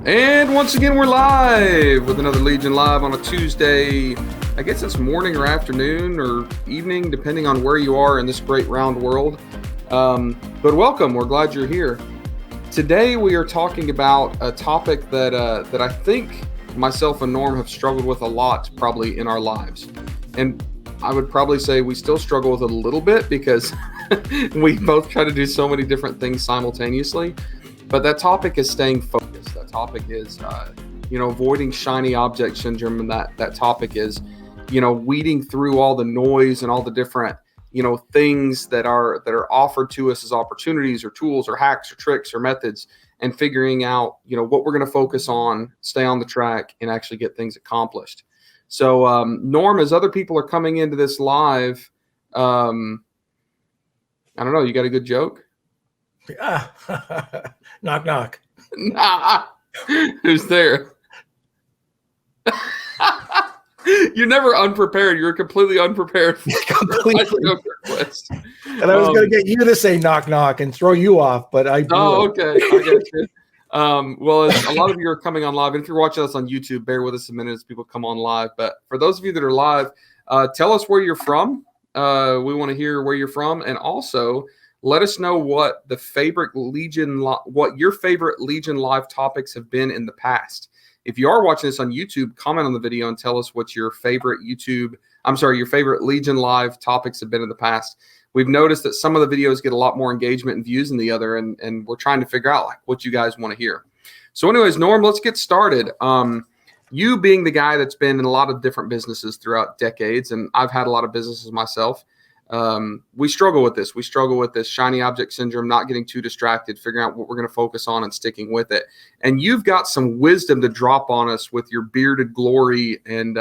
And once again, we're live with another Legion Live on a Tuesday. I guess it's morning or afternoon or evening, depending on where you are in this great round world. But welcome. We're glad you're here. Today, we are talking about a topic that I think myself and Norm have struggled with a lot, probably in our lives. And I would probably say we still struggle with it a little bit because we both try to do so many different things simultaneously. But that topic is staying focused. That topic is, avoiding shiny object syndrome. And that topic is, weeding through all the noise and all the different, things that are offered to us as opportunities or tools or hacks or tricks or methods, and figuring out, what we're going to focus on, stay on the track, and actually get things accomplished. So, Norm, as other people are coming into this live, I don't know, you got a good joke? Yeah. Knock, knock. Nah. Who's there? You're never unprepared. You're completely unprepared. Completely. And I was going to get you to say knock, knock and throw you off, but I. Oh, okay. I get you. Well, as a lot of you are coming on live, and if you're watching us on YouTube, bear with us a minute as people come on live. But for those of you that are live, tell us where you're from. We want to hear where you're from, and also let us know what your favorite Legion Live topics have been in the past. If you are watching this on YouTube, comment on the video and tell us what your favorite Legion Live topics have been in the past. We've noticed that some of the videos get a lot more engagement and views than the other, and we're trying to figure out what you guys want to hear. So anyways, Norm, let's get started. You being the guy that's been in a lot of different businesses throughout decades, and I've had a lot of businesses myself. We struggle with this. We struggle with this shiny object syndrome, not getting too distracted, figuring out what we're going to focus on and sticking with it. And you've got some wisdom to drop on us with your bearded glory and,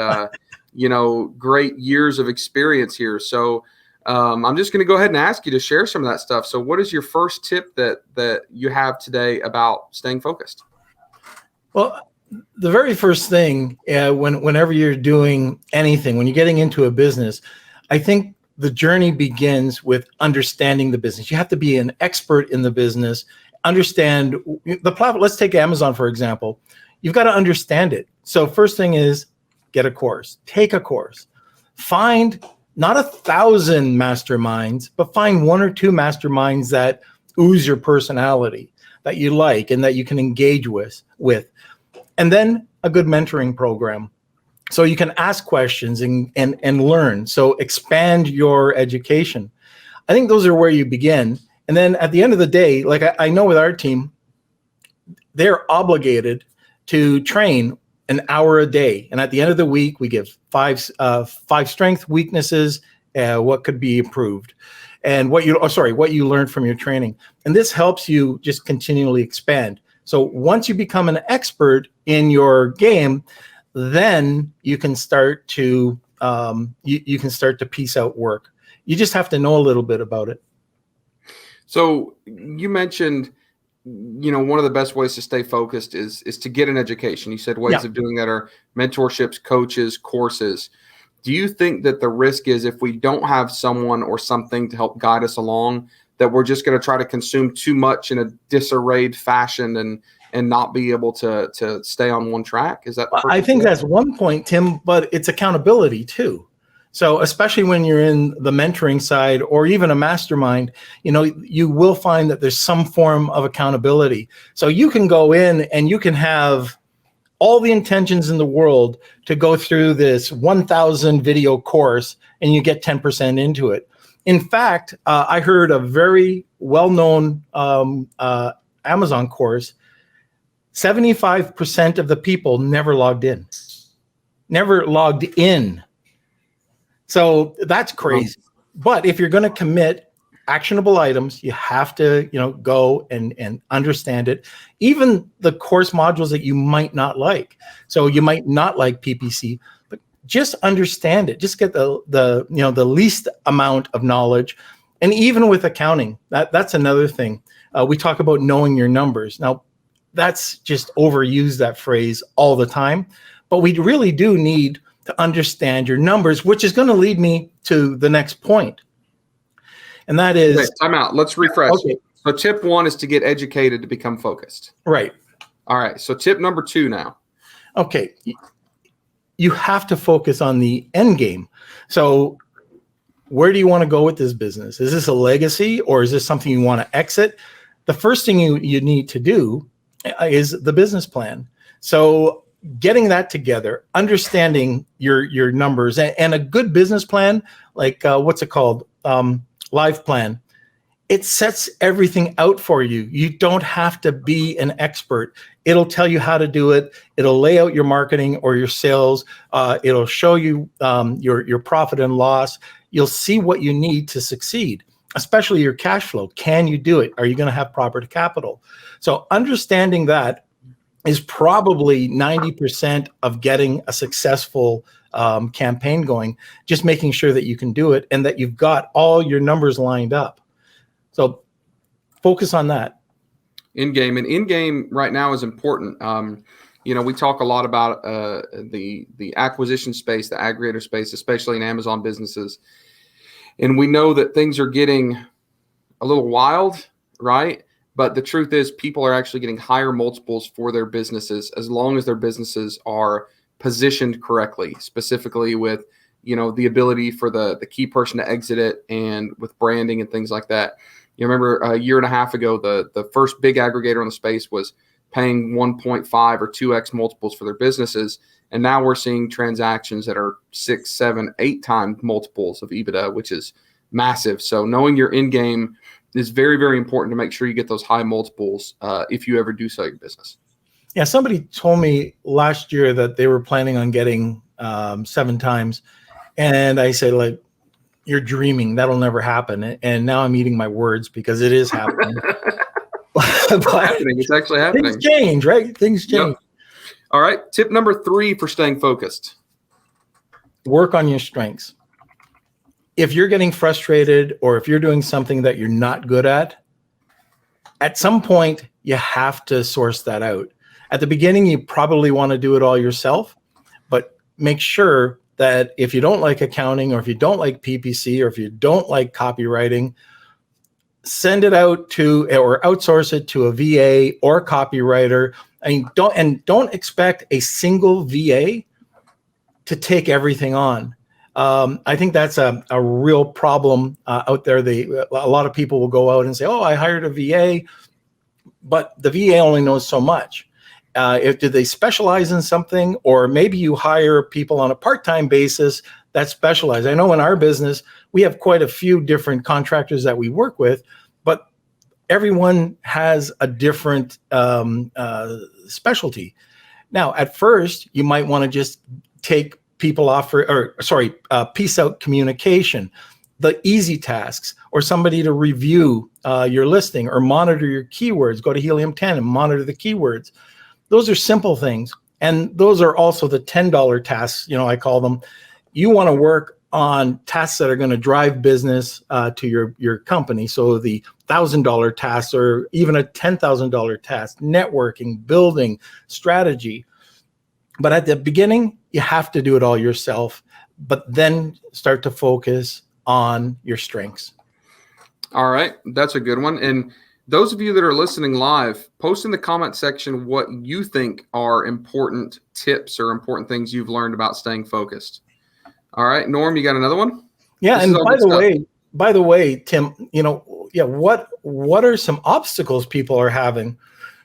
great years of experience here. So I'm just going to go ahead and ask you to share some of that stuff. So what is your first tip that you have today about staying focused? Well, the very first thing, whenever you're doing anything, when you're getting into a business, I think the journey begins with understanding the business. You have to be an expert in the business, understand the platform. Let's take Amazon, for example. You've got to understand it. So first thing is get a course, take a course, find not 1,000 masterminds, but find one or two masterminds that ooze your personality, that you like and that you can engage with. And then a good mentoring program. So you can ask questions and learn. So expand your education. I think those are where you begin. And then at the end of the day, like I know with our team, they're obligated to train an hour a day. And at the end of the week, we give five strength weaknesses, what could be improved, and what you learned from your training. And this helps you just continually expand. So once you become an expert in your game, then you can start to piece out work. You just have to know a little bit about it. So you mentioned, one of the best ways to stay focused is to get an education. You said ways of doing that are mentorships, coaches, courses. Do you think that the risk is if we don't have someone or something to help guide us along, that we're just going to try to consume too much in a disarrayed fashion and not be able to stay on one track? Is that? I think that's one point, Tim, but it's accountability too. So especially when you're in the mentoring side or even a mastermind, you will find that there's some form of accountability. So you can go in and you can have all the intentions in the world to go through this 1,000 video course and you get 10% into it. In fact, I heard a very well-known Amazon course. 75% of the people never logged in. So that's crazy. But if you're going to commit actionable items, you have to, go and understand it. Even the course modules that you might not like. So you might not like PPC, but just understand it. Just get the least amount of knowledge. And even with accounting, that's another thing. We talk about knowing your numbers. Now, that's just overused, that phrase, all the time. But we really do need to understand your numbers, which is going to lead me to the next point. And that is... Wait, time out. Let's refresh. Okay. So tip one is to get educated to become focused. Right. All right. So tip number 2 now. Okay. You have to focus on the end game. So where do you want to go with this business? Is this a legacy or is this something you want to exit? The first thing you need to do is the business plan. So getting that together, understanding your numbers, and a good business plan, like what's it called? Live plan. It sets everything out for you. You don't have to be an expert. It'll tell you how to do it. It'll lay out your marketing or your sales. It'll show you your profit and loss. You'll see what you need to succeed, especially your cash flow. Can you do it? Are you going to have proper capital? So understanding that is probably 90% of getting a successful campaign going, just making sure that you can do it and that you've got all your numbers lined up. So focus on that. In-game. And in-game right now is important. We talk a lot about the acquisition space, the aggregator space, especially in Amazon businesses. And we know that things are getting a little wild, right? But the truth is people are actually getting higher multiples for their businesses as long as their businesses are positioned correctly, specifically with, the ability for the key person to exit it and with branding and things like that. You remember a year and a half ago, the first big aggregator in the space was paying 1.5 or 2x multiples for their businesses. And now we're seeing transactions that are 6, 7, 8 times multiples of EBITDA, which is massive. So knowing your end game is very, very important to make sure you get those high multiples if you ever do sell your business. Yeah, somebody told me last year that they were planning on getting 7 times. And I said, like, you're dreaming. That'll never happen. And now I'm eating my words because it is happening. It's actually happening. Things change, right? Things change. Yep. All right. Tip number 3 for staying focused. Work on your strengths. If you're getting frustrated or if you're doing something that you're not good at some point, you have to source that out. At the beginning, you probably want to do it all yourself, but make sure that if you don't like accounting or if you don't like PPC or if you don't like copywriting, send it out to or outsource it to a VA or copywriter. And don't expect a single VA to take everything on. I think that's a real problem out there. A lot of people will go out and say, "Oh, I hired a VA," but the VA only knows so much. Do they specialize in something, or maybe you hire people on a part-time basis that specialize? I know in our business, we have quite a few different contractors that we work with, but everyone has a different specialty. Now, at first, you might want to just take people off piece out communication, the easy tasks, or somebody to review your listing or monitor your keywords. Go to Helium 10 and monitor the keywords. Those are simple things. And those are also the $10 tasks, I call them. You want to work on tasks that are going to drive business to your company. So the $1,000 tasks or even a $10,000 task, networking, building, strategy. But at the beginning, you have to do it all yourself, but then start to focus on your strengths. All right. That's a good one. And those of you that are listening live, post in the comment section what you think are important tips or important things you've learned about staying focused. All right, Norm, you got another one? Yeah, and by the way, Tim, what are some obstacles people are having?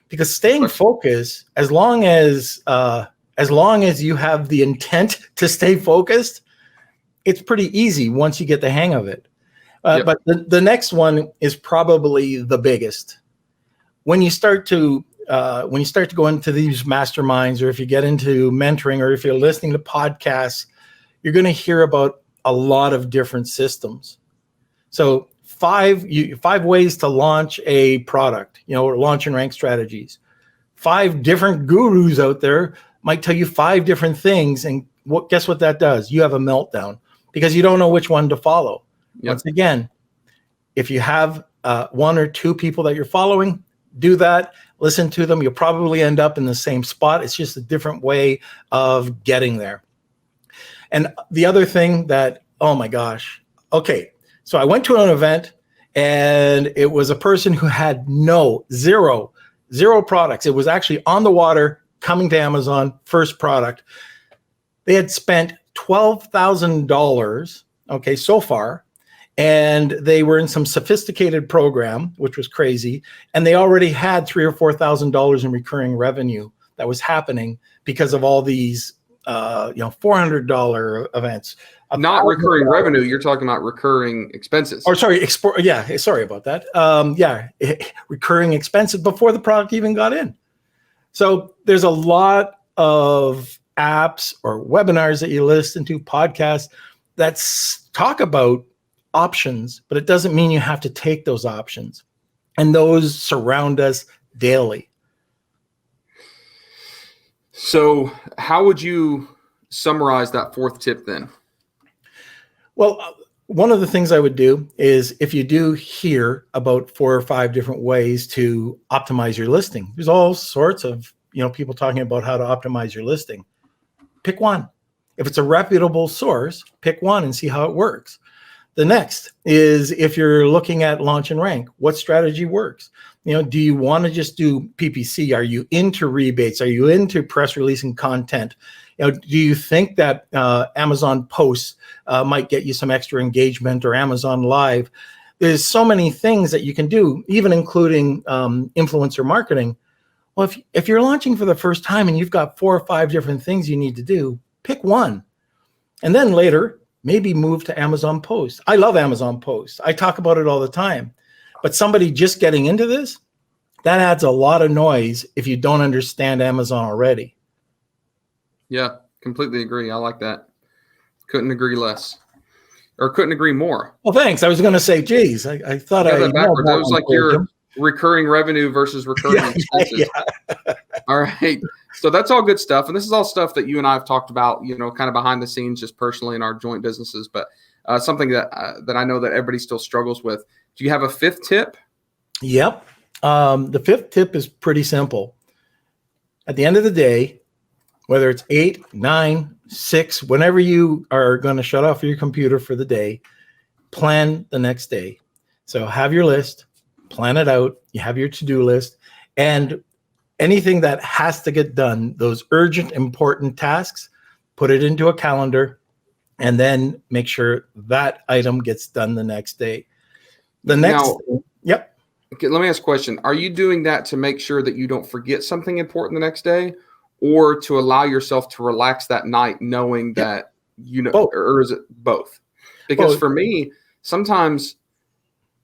Because staying focused, as long as you have the intent to stay focused, it's pretty easy once you get the hang of it. Yep. But the next one is probably the biggest. When you start to go into these masterminds, or if you get into mentoring, or if you're listening to podcasts, you're going to hear about a lot of different systems. So 5 ways to launch a product, or launch and rank strategies. 5 different gurus out there might tell you 5 different things, and guess what that does? You have a meltdown because you don't know which one to follow. Yep. Once again, if you have 1 or 2 people that you're following, do that. Listen to them. You'll probably end up in the same spot. It's just a different way of getting there. And the other thing that, oh my gosh. Okay, so I went to an event and it was a person who had zero 0 products. It was actually on the water, coming to Amazon, first product. They had spent $12,000, okay, so far, and they were in some sophisticated program, which was crazy, and they already had $3,000 or $4,000 in recurring revenue that was happening because of all these, $400 events. Not recurring revenue. You're talking about recurring expenses. Or sorry, sorry about that. Recurring expenses before the product even got in. So there's a lot of apps or webinars that you listen to, podcasts that talk about options, but it doesn't mean you have to take those options. And those surround us daily. So how would you summarize that 4th tip then? Well, one of the things I would do is, if you do hear about 4 or 5 different ways to optimize your listing, there's all sorts of people talking about how to optimize your listing. Pick one. If it's a reputable source, pick one and see how it works. The next is, if you're looking at launch and rank, what strategy works? Do you want to just do PPC? Are you into rebates? Are you into press releasing content? Do you think that Amazon posts might get you some extra engagement, or Amazon Live? There's so many things that you can do, even including influencer marketing. Well, if you're launching for the first time and you've got 4 or 5 different things you need to do, pick one. And then later, maybe move to Amazon Post. I love Amazon Post. I talk about it all the time. But somebody just getting into this, that adds a lot of noise if you don't understand Amazon already. Yeah, completely agree. I like that. Couldn't agree less. Or couldn't agree more. Well, thanks. I was going to say, geez, I thought I that backwards. That was like your recurring revenue versus recurring expenses. Yeah. All right. So that's all good stuff. And this is all stuff that you and I have talked about, kind of behind the scenes, just personally in our joint businesses. But something that I know that everybody still struggles with. Do you have a 5th tip? Yep. The 5th tip is pretty simple. At the end of the day, whether it's 8, 9, 6, whenever you are going to shut off your computer for the day, plan the next day. So have your list, plan it out. You have your to-do list, and anything that has to get done, those urgent, important tasks, put it into a calendar, and then make sure that item gets done the next day. Yep. Okay, let me ask a question. Are you doing that to make sure that you don't forget something important the next day, or to allow yourself to relax that night knowing that both. Or is it both? Because for me, sometimes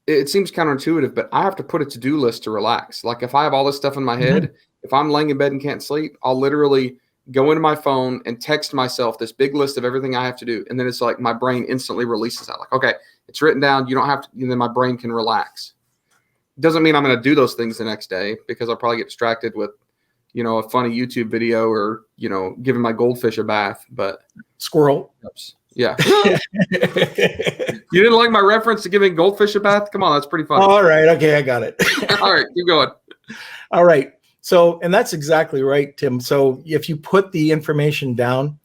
it seems counterintuitive, but I have to put a to-do list to relax. Like, if I have all this stuff in my head, if I'm laying in bed and can't sleep, I'll literally go into my phone and text myself this big list of everything I have to do. And then it's like my brain instantly releases that. Like, okay, it's written down. You don't have to, and then my brain can relax. Doesn't mean I'm going to do those things the next day, because I'll probably get distracted with, a funny YouTube video, or, giving my goldfish a bath. But squirrel. Yeah. You didn't like my reference to giving goldfish a bath? Come on, that's pretty funny. All right. Okay, I got it. All right, keep going. All right. So, and that's exactly right, Tim. So if you put the information down,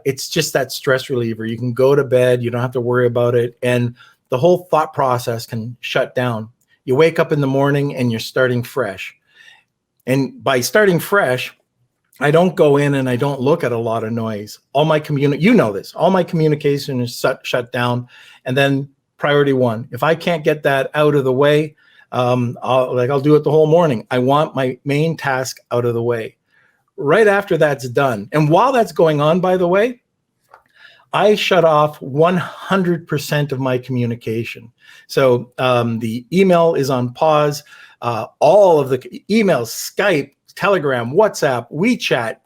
it's just that stress reliever. You can go to bed. You don't have to worry about it. And the whole thought process can shut down. You wake up in the morning and you're starting fresh. And by starting fresh, I don't go in and I don't look at a lot of noise. All my all my communication is shut down. And then priority 1, if I can't get that out of the way, I'll do it the whole morning. I want my main task out of the way. Right after that's done, and while that's going on, by the way, I shut off 100% of my communication. So the email is on pause. All of the emails, Skype, Telegram, WhatsApp, WeChat,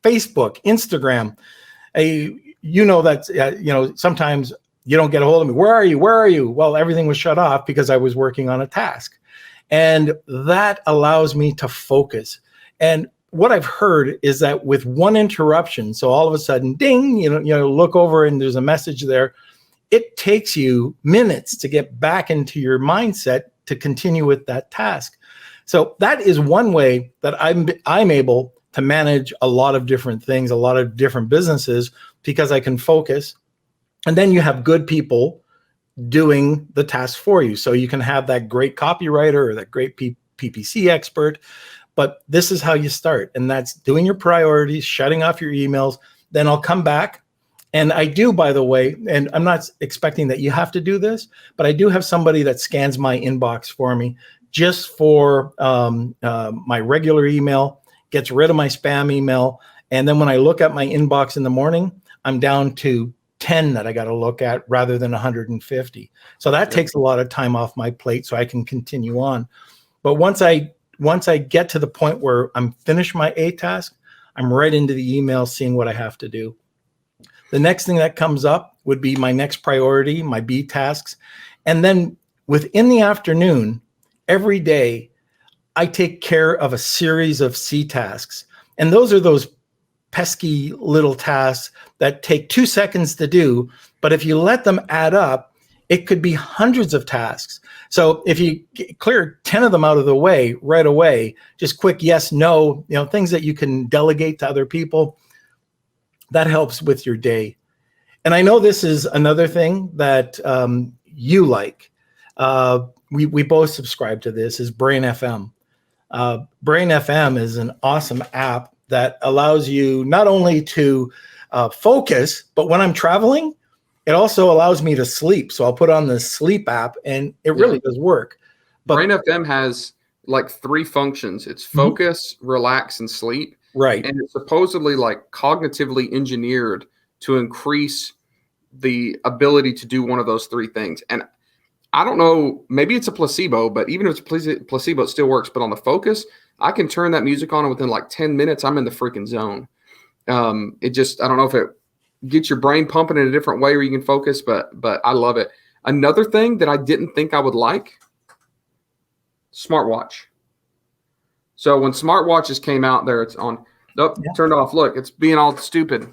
Facebook, Instagram. Sometimes you don't get a hold of me. Where are you? Where are you? Well, everything was shut off because I was working on a task. And that allows me to focus. And what I've heard is that with one interruption, so all of a sudden, ding, look over and there's a message there. It takes you minutes to get back into your mindset to continue with that task. So that is one way that I'm able to manage a lot of different things, a lot of different businesses, because I can focus. And then you have good people doing the task for you. So you can have that great copywriter or that great PPC expert but this is how you start. And that's doing your priorities, shutting off your emails. Then I'll come back. And I do, by the way, and I'm not expecting that you have to do this, but I do have somebody that scans my inbox for me just for my regular email, gets rid of my spam email. And then when I look at my inbox in the morning, I'm down to 10 that I got to look at rather than 150. So that takes a lot of time off my plate so I can continue on. But once I get to the point where I'm finished my A task, I'm right into the email seeing what I have to do. The next thing that comes up would be my next priority, my B tasks. And then within the afternoon, every day, I take care of a series of C tasks. And those are those pesky little tasks that take 2 seconds to do. But if you let them add up, it could be hundreds of tasks. So if you clear 10 of them out of the way right away, just quick yes, no, things that you can delegate to other people, that helps with your day. And I know this is another thing that you like. We both subscribe to this, is Brain FM. Brain FM is an awesome app that allows you not only to focus, but when I'm traveling, it also allows me to sleep. So I'll put on the sleep app and it really does work. But Brain FM has like 3 functions. It's focus, relax, and sleep. Right. And it's supposedly like cognitively engineered to increase the ability to do one of those 3 things. And I don't know, maybe it's a placebo, but even if it's a placebo, it still works. But on the focus, I can turn that music on and within like 10 minutes, I'm in the freaking zone. I don't know if it gets your brain pumping in a different way where you can focus, but I love it. Another thing that I didn't think I would like, smartwatch. So when smartwatches came out there, it's on, turned off. Look, it's being all stupid.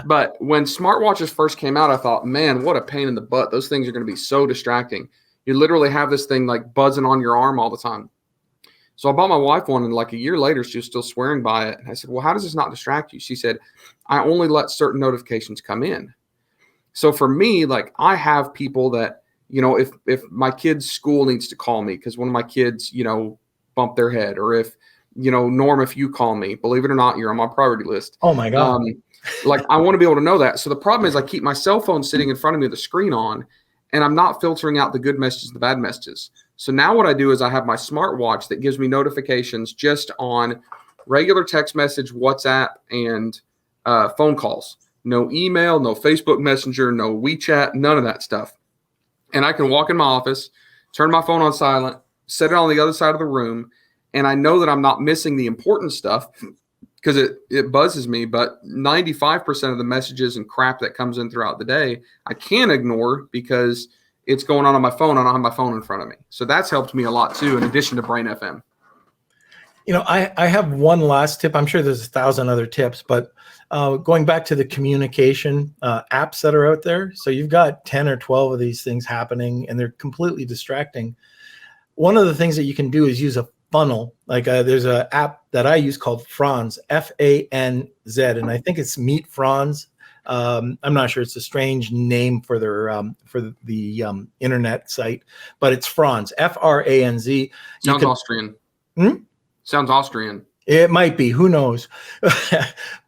But when smartwatches first came out, I thought, man, what a pain in the butt. Those things are going to be so distracting. You literally have this thing like buzzing on your arm all the time. So I bought my wife one, and like a year later, she was still swearing by it. And I said, well, how does this not distract you? She said, I only let certain notifications come in. So for me, like I have people that, if my kid's school needs to call me because one of my kids, bump their head, or if, Norm, if you call me, believe it or not, you're on my priority list. Oh my God. Like I want to be able to know that. So the problem is I keep my cell phone sitting in front of me with the screen on, and I'm not filtering out the good messages, the bad messages. So now what I do is I have my smartwatch that gives me notifications just on regular text message, WhatsApp, and phone calls. No email, no Facebook Messenger, no WeChat, none of that stuff. And I can walk in my office, turn my phone on silent, set it on the other side of the room, and I know that I'm not missing the important stuff because it buzzes me. But 95% of the messages and crap that comes in throughout the day, I can't ignore because it's going on my phone. I don't have my phone in front of me. So that's helped me a lot too, in addition to Brain FM. I have one last tip. I'm sure there's 1,000 other tips, but going back to the communication apps that are out there. So you've got 10 or 12 of these things happening and they're completely distracting. One of the things that you can do is use a funnel. Like there's an app that I use called Franz, F-A-N-Z, and I think it's Meet Franz. I'm not sure. It's a strange name for the internet site, but it's Franz, F-R-A-N-Z. Sounds Austrian. Sounds Austrian. It might be. Who knows?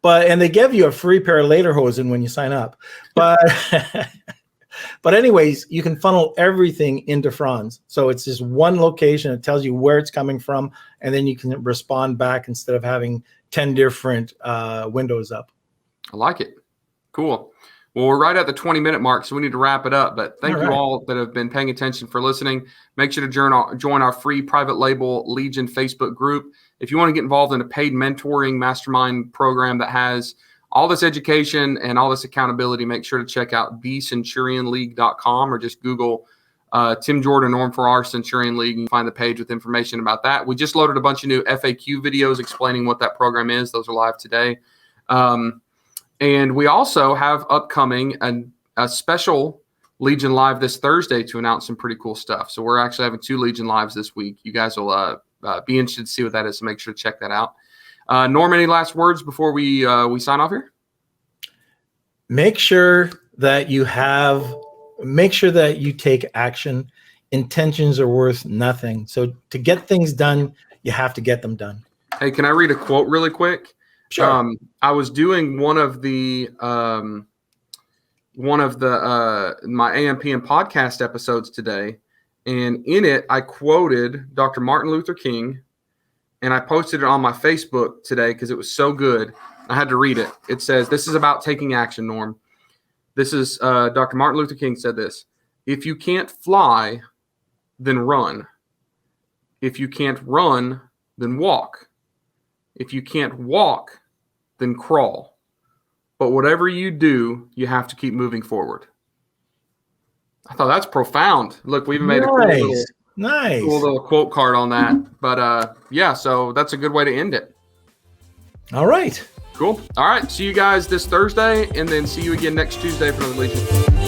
And they give you a free pair of lederhosen when you sign up. But anyways, you can funnel everything into Franz. So it's just one location. It tells you where it's coming from, and then you can respond back instead of having 10 different windows up. I like it. Cool. Well, we're right at the 20-minute mark, so we need to wrap it up. But thank you all that have been paying attention for listening. Make sure to join our free private label Legion Facebook group. If you want to get involved in a paid mentoring mastermind program that has all this education and all this accountability, make sure to check out thecenturionleague.com or just Google Tim Jordan, Norm Farrar, Centurion League, and you find the page with information about that. We just loaded a bunch of new FAQ videos explaining what that program is. Those are live today. And we also have upcoming a special Legion Live this Thursday to announce some pretty cool stuff. So we're actually having 2 Legion Lives this week. You guys will be interested to see what that is, so make sure to check that out. Norm, any last words before we sign off here? Make sure that you take action. Intentions are worth nothing. So to get things done, you have to get them done. Hey, can I read a quote really quick? Sure. I was doing one of the my AMPM podcast episodes today, and in it I quoted Dr. Martin Luther King, and I posted it on my Facebook today because it was so good. I had to read it. It says, "This is about taking action, Norm." This is Dr. Martin Luther King said this: "If you can't fly, then run. If you can't run, then walk. If you can't walk, then crawl. But whatever you do, you have to keep moving forward." I thought that's profound. Look, we even made a cool little quote card on that. But yeah, so that's a good way to end it. All right. Cool. All right. See you guys this Thursday, and then see you again next Tuesday for another Legion.